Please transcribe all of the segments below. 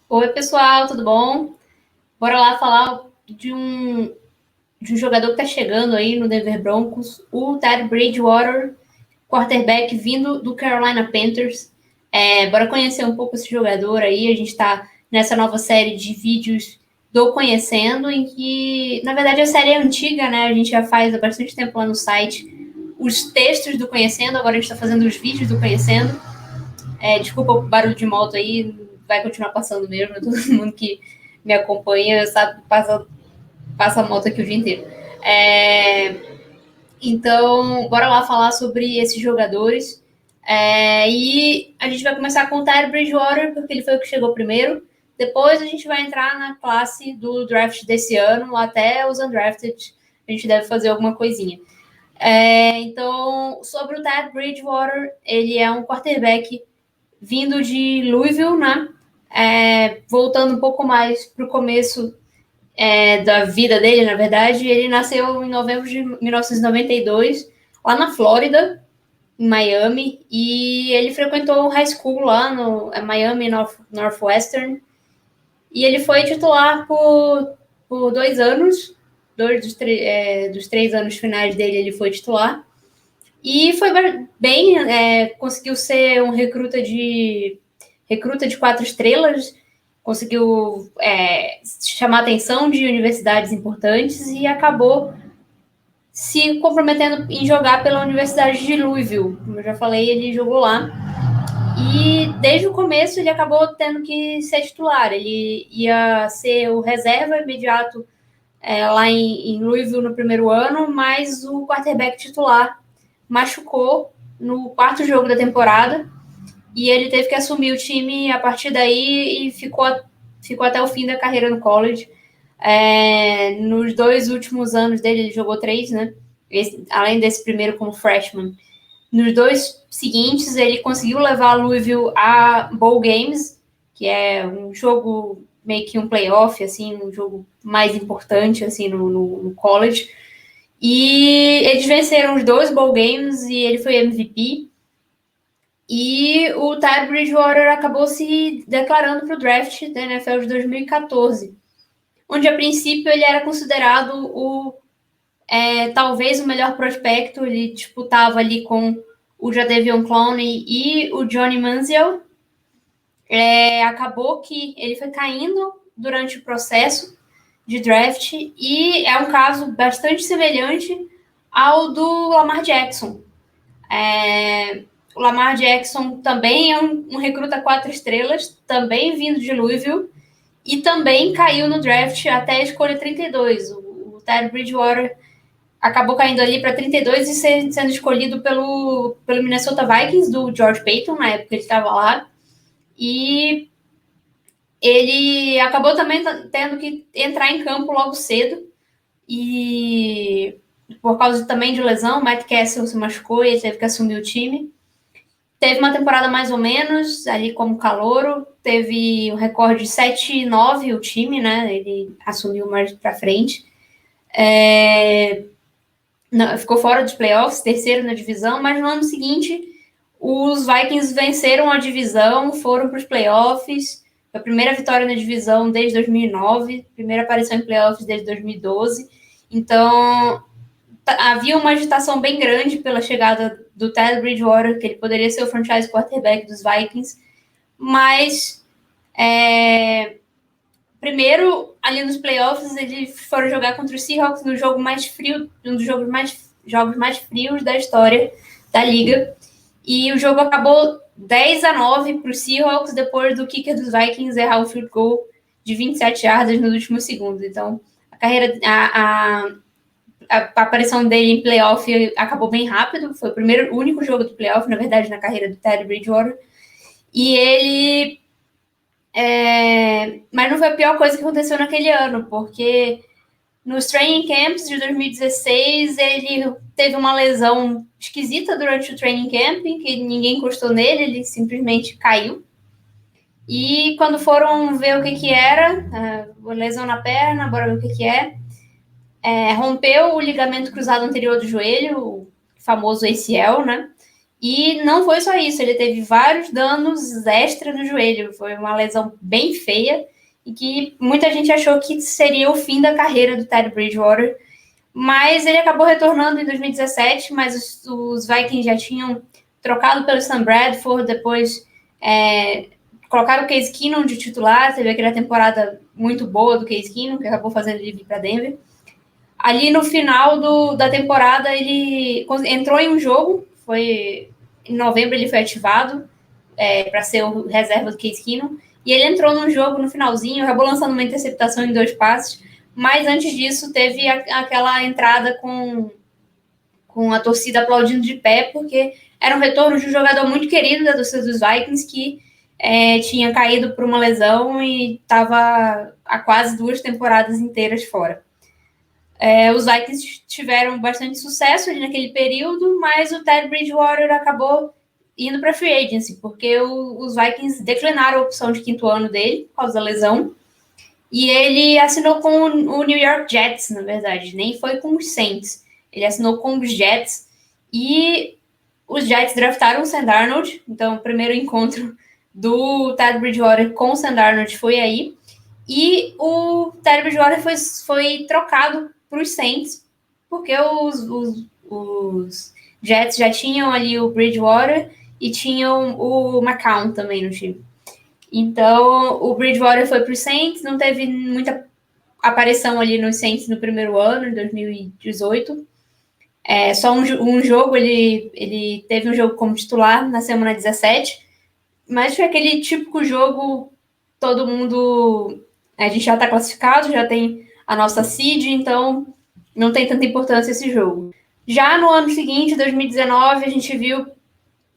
Oi, pessoal, tudo bom? Bora lá falar de um jogador que está chegando aí no Denver Broncos, o Teddy Bridgewater, quarterback vindo do Carolina Panthers. Bora conhecer um pouco esse jogador aí. A gente está nessa nova série de vídeos do Conhecendo, em que, na verdade, a série é antiga, né? A gente já faz há bastante tempo lá no site os textos do Conhecendo, agora a gente está fazendo os vídeos do Conhecendo. Desculpa o barulho de moto aí, vai continuar passando mesmo. Todo mundo que me acompanha sabe que passa a moto aqui o dia inteiro. Então, bora lá falar sobre esses jogadores. E a gente vai começar com o Teddy Bridgewater, porque ele foi o que chegou primeiro. Depois a gente vai entrar na classe do draft desse ano, até os undrafted. A gente deve fazer alguma coisinha. Então, sobre o Teddy Bridgewater, ele é um quarterback vindo de Louisville, né? Voltando um pouco mais para o começo da vida dele, na verdade, ele nasceu em novembro de 1992, lá na Flórida, em Miami, e ele frequentou o high school lá no Miami Northwestern, e ele foi titular por 2 anos, dos 3 anos finais dele ele foi titular, e foi bem, conseguiu ser um recruta de 4 estrelas, conseguiu chamar a atenção de universidades importantes e acabou se comprometendo em jogar pela Universidade de Louisville. Como eu já falei, ele jogou lá. E desde o começo ele acabou tendo que ser titular. Ele ia ser o reserva imediato lá em Louisville no primeiro ano, mas o quarterback titular machucou no 4º jogo da temporada e ele teve que assumir o time a partir daí e ficou até o fim da carreira no college. Nos 2 últimos anos dele, ele jogou 3, né? Além desse primeiro como freshman. Nos 2 seguintes, ele conseguiu levar Louisville a bowl games, que é um jogo meio que um playoff, assim, um jogo mais importante assim no college. E eles venceram os 2 bowl games e ele foi MVP. E o Teddy Bridgewater acabou se declarando para o draft da NFL de 2014, onde a princípio ele era considerado talvez o melhor prospecto. Ele disputava ali com o Jadeveon Clowney e o Johnny Manziel. Acabou que ele foi caindo durante o processo de draft e é um caso bastante semelhante ao do Lamar Jackson. O Lamar Jackson também é um recruta 4 estrelas, também vindo de Louisville, e também caiu no draft até a escolha 32. O Teddy Bridgewater acabou caindo ali para 32 e sendo escolhido pelo Minnesota Vikings, do George Paton, na época ele estava lá. E ele acabou também tendo que entrar em campo logo cedo, e por causa também de lesão, o Matt Cassel se machucou e ele teve que assumir o time. Teve uma temporada mais ou menos, ali como calouro, teve um recorde de 7-9 o time, né? Ele assumiu mais para frente. Ficou fora dos playoffs, terceiro na divisão, mas no ano seguinte os Vikings venceram a divisão, foram para os playoffs, a primeira vitória na divisão desde 2009, primeira aparição em playoffs desde 2012, então havia uma agitação bem grande pela chegada do Teddy Bridgewater, que ele poderia ser o franchise quarterback dos Vikings, mas primeiro, ali nos playoffs, eles foram jogar contra os Seahawks no jogo mais frio, um dos jogos mais frios da história da liga, e o jogo acabou 10-9 para os Seahawks, depois do kicker dos Vikings errar o field goal de 27 yardas nos últimos segundos. Então, a aparição dele em playoff acabou bem rápido, foi o único jogo do playoff, na verdade, na carreira do Teddy Bridgewater, e ele... mas não foi a pior coisa que aconteceu naquele ano, porque nos training camps de 2016 ele teve uma lesão esquisita durante o training camp, que ninguém encostou nele, ele simplesmente caiu. E quando foram ver o que era, lesão na perna, bora ver o que é, rompeu o ligamento cruzado anterior do joelho, o famoso ACL, né? E não foi só isso, ele teve vários danos extra no joelho. Foi uma lesão bem feia e que muita gente achou que seria o fim da carreira do Teddy Bridgewater. Mas ele acabou retornando em 2017, mas os Vikings já tinham trocado pelo Sam Bradford, depois colocaram o Case Keenum de titular, teve aquela temporada muito boa do Case Keenum, que acabou fazendo ele vir para Denver. Ali no final da temporada, ele entrou em um jogo, em novembro ele foi ativado para ser o reserva do Case Keenum, e ele entrou num jogo no finalzinho, acabou lançando uma interceptação em 2 passes, mas antes disso teve aquela entrada com a torcida aplaudindo de pé, porque era um retorno de um jogador muito querido da torcida dos Vikings, que tinha caído por uma lesão e estava há quase 2 temporadas inteiras fora. Os Vikings tiveram bastante sucesso ali naquele período, mas o Teddy Bridgewater acabou indo para free agency, porque os Vikings declinaram a opção de 5º ano dele, por causa da lesão, e ele assinou com o New York Jets, na verdade, nem foi com os Saints. Ele assinou com os Jets, e os Jets draftaram o Sam Darnold, então o primeiro encontro do Teddy Bridgewater com o Sam Darnold foi aí, e o Teddy Bridgewater foi trocado para os Saints, porque os Jets já tinham ali o Bridgewater e tinham o McCown também no time. Então, o Bridgewater foi para os Saints, não teve muita aparição ali nos Saints no primeiro ano, em 2018. Só um jogo, ele teve um jogo como titular na semana 17, mas foi aquele típico jogo, todo mundo... A gente já está classificado, já tem a nossa seed, então não tem tanta importância esse jogo. Já no ano seguinte, 2019, a gente viu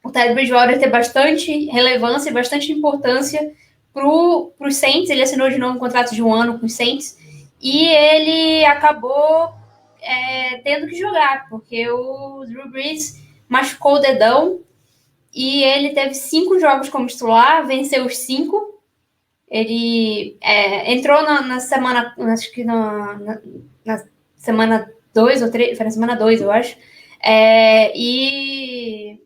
o Teddy Bridgewater ter bastante relevância e bastante importância para os Saints. Ele assinou de novo um contrato de 1 ano com os Saints e ele acabou tendo que jogar, porque o Drew Brees machucou o dedão e ele teve 5 jogos como titular, venceu os 5. Ele entrou na semana, acho que na semana 2 ou 3, foi na semana 2, eu acho, e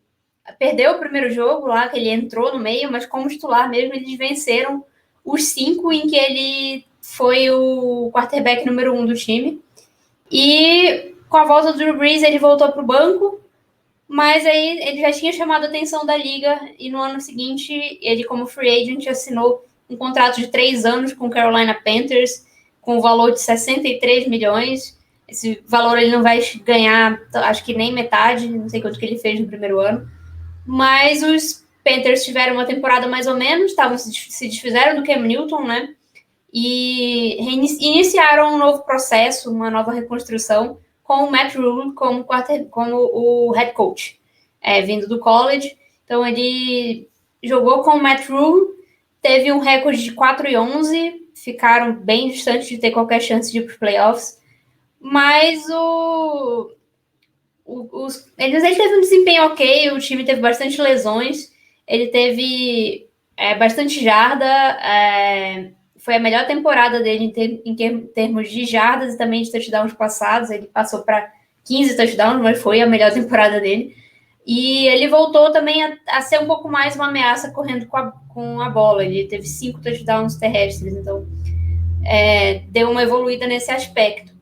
perdeu o primeiro jogo lá, que ele entrou no meio, mas como titular mesmo, eles venceram os 5 em que ele foi o quarterback número 1 do time. E com a volta do Drew Brees, ele voltou para o banco, mas aí ele já tinha chamado a atenção da liga, e no ano seguinte, ele como free agent assinou um contrato de 3 anos com o Carolina Panthers, com o valor de 63 milhões. Esse valor ele não vai ganhar, acho que nem metade, não sei quanto que ele fez no primeiro ano. Mas os Panthers tiveram uma temporada mais ou menos, se desfizeram do Cam Newton, né? E iniciaram um novo processo, uma nova reconstrução, com o Matt Rhule como o head coach, vindo do college. Então ele jogou com o Matt Rhule, teve um recorde de 4-11, ficaram bem distantes de ter qualquer chance de ir para os playoffs, mas ele teve um desempenho ok, o time teve bastante lesões, ele teve bastante jarda, foi a melhor temporada dele em termos de jardas e também de touchdowns passados, ele passou para 15 touchdowns, mas foi a melhor temporada dele. E ele voltou também a ser um pouco mais uma ameaça correndo com a bola. Ele teve 5 touchdowns terrestres, então deu uma evoluída nesse aspecto.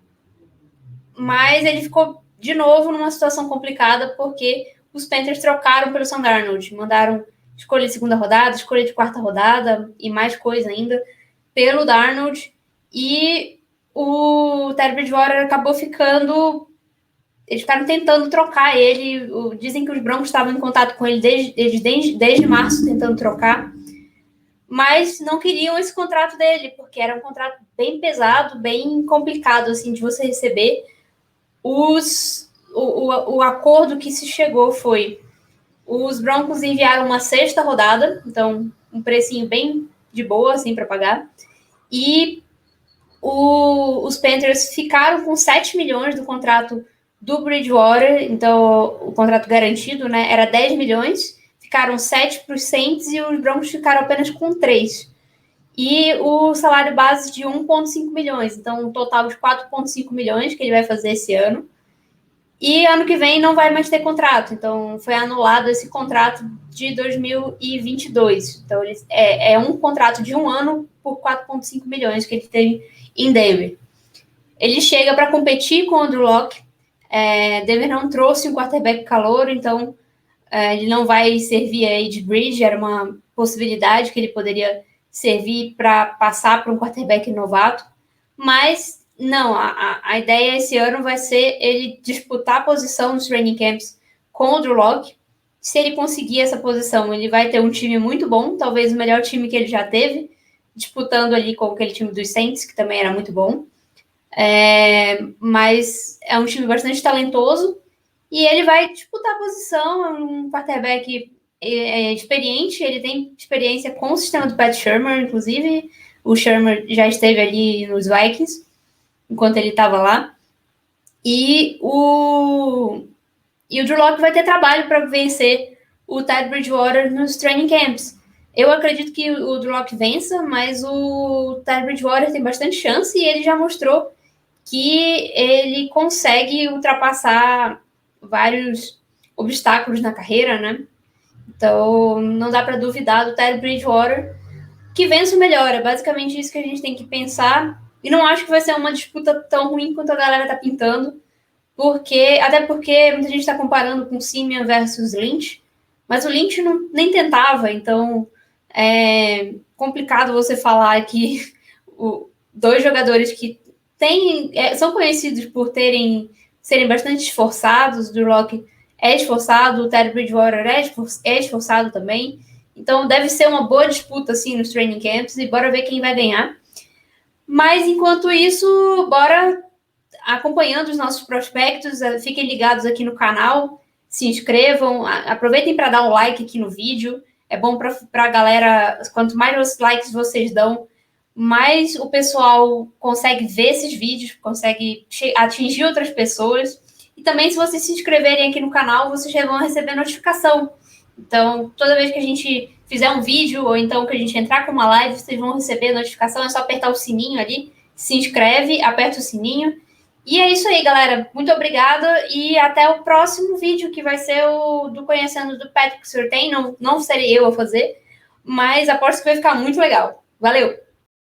Mas ele ficou, de novo, numa situação complicada, porque os Panthers trocaram pelo Sam Darnold. Mandaram escolha de 2ª rodada, escolha de 4ª rodada e mais coisa ainda pelo Darnold. E o Teddy Bridgewater acabou ficando... Eles ficaram tentando trocar ele. Dizem que os Broncos estavam em contato com ele desde março, tentando trocar. Mas não queriam esse contrato dele, porque era um contrato bem pesado, bem complicado assim, de você receber. O acordo que se chegou foi... Os Broncos enviaram uma 6ª rodada, então um precinho bem de boa assim, para pagar. E os Panthers ficaram com 7 milhões do contrato do Bridgewater, então o contrato garantido, né, era 10 milhões, ficaram 7 para os Saints e os Broncos ficaram apenas com 3. e o salário base de 1,5 milhões. Então, um total de 4,5 milhões que ele vai fazer esse ano. E ano que vem não vai mais ter contrato. Então, foi anulado esse contrato de 2022. Então, é um contrato de um ano por 4,5 milhões que ele tem em Denver. Ele chega para competir com o Drew Lock. Denver não trouxe um quarterback calouro, então ele não vai servir aí de bridge. Era uma possibilidade que ele poderia servir para passar para um quarterback novato. Mas não, a ideia esse ano vai ser ele disputar a posição nos training camps com o Drew Lock. Se ele conseguir essa posição, ele vai ter um time muito bom, talvez o melhor time que ele já teve, disputando ali com aquele time dos Saints, que também era muito bom. Mas é um time bastante talentoso e ele vai disputar a posição. É um quarterback experiente, ele tem experiência com o sistema do Pat Shurmur, inclusive o Shurmur já esteve ali nos Vikings enquanto ele estava lá. E o Drew Lock vai ter trabalho para vencer o Teddy Bridgewater nos training camps. Eu acredito que o Drew Lock vença, mas o Teddy Bridgewater tem bastante chance e ele já mostrou que ele consegue ultrapassar vários obstáculos na carreira, né? Então, não dá para duvidar do Teddy Bridgewater, que vence o melhor. É basicamente isso que a gente tem que pensar. E não acho que vai ser uma disputa tão ruim quanto a galera tá pintando, até porque muita gente está comparando com Simeon versus Lynch, mas o Lynch nem tentava, então é complicado você falar que dois jogadores que são conhecidos por serem bastante esforçados. O Drew Lock é esforçado, o Teddy Bridgewater é esforçado também. Então deve ser uma boa disputa assim nos training camps e bora ver quem vai ganhar. Mas enquanto isso, bora acompanhando os nossos prospectos, fiquem ligados aqui no canal, se inscrevam, aproveitem para dar um like aqui no vídeo. É bom para a galera, quanto mais likes vocês dão, mais o pessoal consegue ver esses vídeos, consegue atingir outras pessoas. E também, se vocês se inscreverem aqui no canal, vocês já vão receber notificação. Então, toda vez que a gente fizer um vídeo, ou então que a gente entrar com uma live, vocês vão receber notificação. É só apertar o sininho ali, se inscreve, aperta o sininho. E é isso aí, galera. Muito obrigada e até o próximo vídeo, que vai ser o do Conhecendo do Patrick Surtain. Não serei eu a fazer, mas aposto que vai ficar muito legal. Valeu!